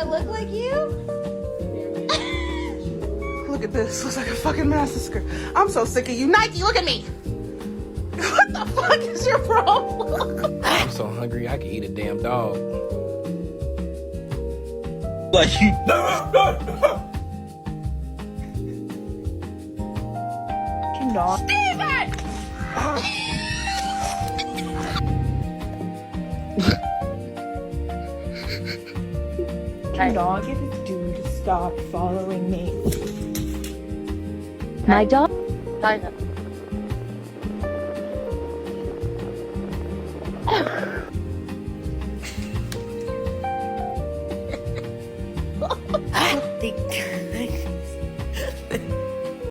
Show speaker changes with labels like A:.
A: I look like you?
B: Look at this. Looks like a fucking massacre. I'm so sick of you. Nike, look at me. What the fuck is your problem?
C: I'm so hungry I could eat a damn dog.
D: Like you.
B: No.
A: Steven!
B: Dog, get this dude to stop following me.
A: My dog?
E: China.
A: I think